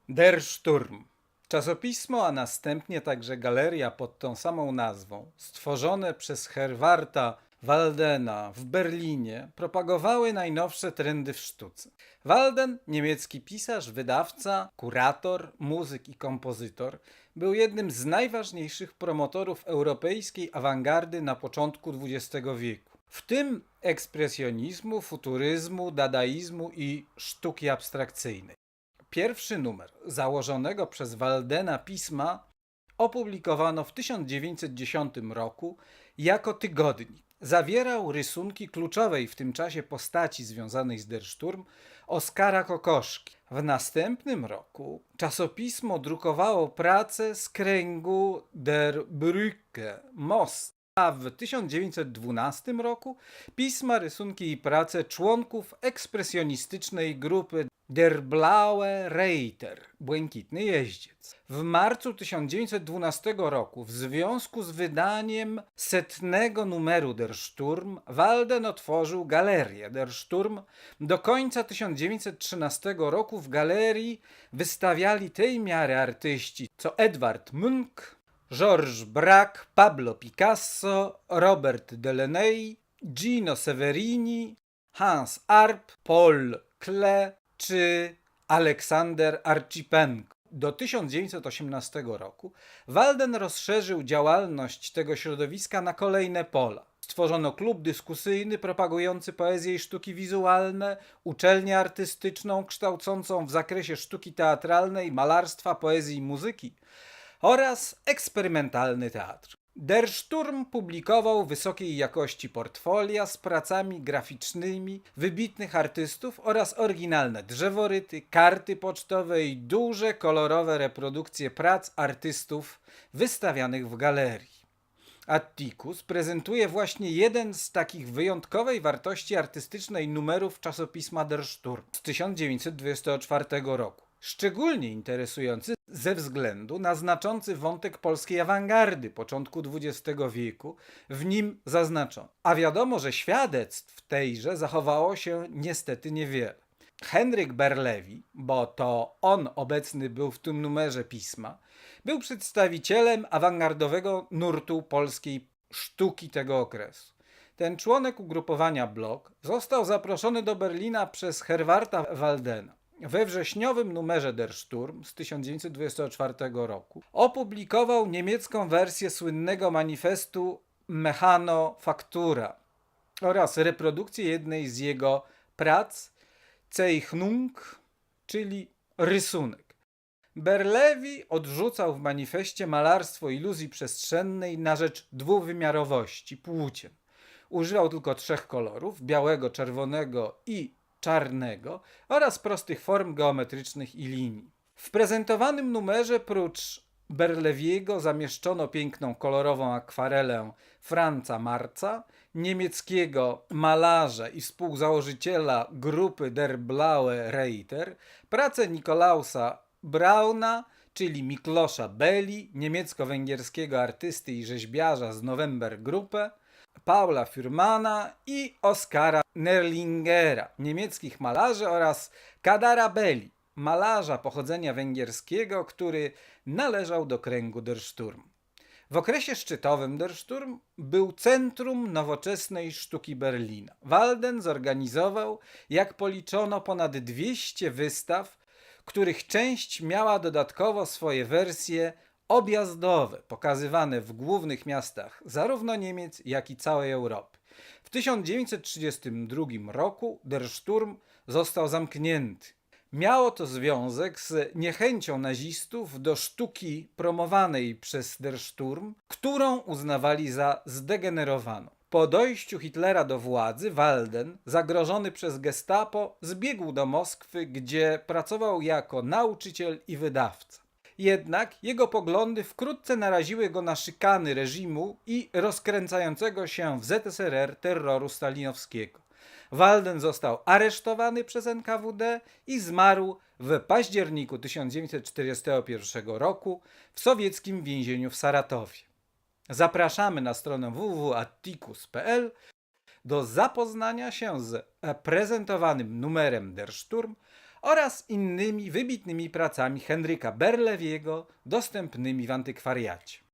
Der Sturm. Czasopismo, a następnie także galeria pod tą samą nazwą, stworzone przez Herwarta Waldena w Berlinie, propagowały najnowsze trendy w sztuce. Walden, niemiecki pisarz, wydawca, kurator, muzyk i kompozytor, był jednym z najważniejszych promotorów europejskiej awangardy na początku XX wieku, w tym ekspresjonizmu, futuryzmu, dadaizmu i sztuki abstrakcyjnej. Pierwszy numer założonego przez Waldena pisma opublikowano w 1910 roku jako tygodnik. Zawierał rysunki kluczowej w tym czasie postaci związanej z Der Sturm, Oskara Kokoszki. W następnym roku czasopismo drukowało pracę z kręgu Der Brücke, most, a w 1912 roku pisma, rysunki i prace członków ekspresjonistycznej grupy Der Blaue Reiter, Błękitny Jeździec. W marcu 1912 roku, w związku z wydaniem 100. numeru Der Sturm, Walden otworzył galerię Der Sturm. Do końca 1913 roku w galerii wystawiali tej miary artyści co Edvard Munch, Georges Braque, Pablo Picasso, Robert Delaunay, Gino Severini, Hans Arp, Paul Klee czy Aleksander Archipenko. Do 1918 roku Walden rozszerzył działalność tego środowiska na kolejne pola. Stworzono klub dyskusyjny propagujący poezję i sztuki wizualne, uczelnię artystyczną kształcącą w zakresie sztuki teatralnej, malarstwa, poezji i muzyki oraz eksperymentalny teatr. Der Sturm publikował wysokiej jakości portfolia z pracami graficznymi wybitnych artystów oraz oryginalne drzeworyty, karty pocztowe i duże kolorowe reprodukcje prac artystów wystawianych w galerii. Atticus prezentuje właśnie jeden z takich wyjątkowej wartości artystycznej numerów czasopisma Der Sturm z 1924 roku. Szczególnie interesujący ze względu na znaczący wątek polskiej awangardy początku XX wieku w nim zaznaczono. A wiadomo, że świadectw tejże zachowało się niestety niewiele. Henryk Berlewi, bo to on obecny był w tym numerze pisma, był przedstawicielem awangardowego nurtu polskiej sztuki tego okresu. Ten członek ugrupowania Blok został zaproszony do Berlina przez Herwarta Waldena. We wrześniowym numerze Der Sturm z 1924 roku opublikował niemiecką wersję słynnego manifestu Mechanofaktura oraz reprodukcję jednej z jego prac Zeichnung, czyli rysunek. Berlewi odrzucał w manifestie malarstwo iluzji przestrzennej na rzecz dwuwymiarowości, płócien. Używał tylko 3 kolorów, białego, czerwonego i czarnego oraz prostych form geometrycznych i linii. W prezentowanym numerze prócz Berlewiego zamieszczono piękną kolorową akwarelę Franza Marca, niemieckiego malarza i współzałożyciela grupy Der Blaue Reiter, pracę Nikolausa Brauna, czyli Miklosza Belli, niemiecko-węgierskiego artysty i rzeźbiarza z November Gruppe, Paula Fürmana i Oskara Nerlingera, niemieckich malarzy, oraz Kadara Belli, malarza pochodzenia węgierskiego, który należał do kręgu Der Sturm. W okresie szczytowym Der Sturm był centrum nowoczesnej sztuki Berlina. Walden zorganizował, jak policzono, ponad 200 wystaw, których część miała dodatkowo swoje wersje objazdowe, pokazywane w głównych miastach zarówno Niemiec, jak i całej Europy. W 1932 roku Der Sturm został zamknięty. Miało to związek z niechęcią nazistów do sztuki promowanej przez Der Sturm, którą uznawali za zdegenerowaną. Po dojściu Hitlera do władzy, Walden, zagrożony przez gestapo, zbiegł do Moskwy, gdzie pracował jako nauczyciel i wydawca. Jednak jego poglądy wkrótce naraziły go na szykany reżimu i rozkręcającego się w ZSRR terroru stalinowskiego. Walden został aresztowany przez NKWD i zmarł w październiku 1941 roku w sowieckim więzieniu w Saratowie. Zapraszamy na stronę www.atticus.pl do zapoznania się z prezentowanym numerem Der Sturm oraz innymi wybitnymi pracami Henryka Berlewiego dostępnymi w antykwariacie.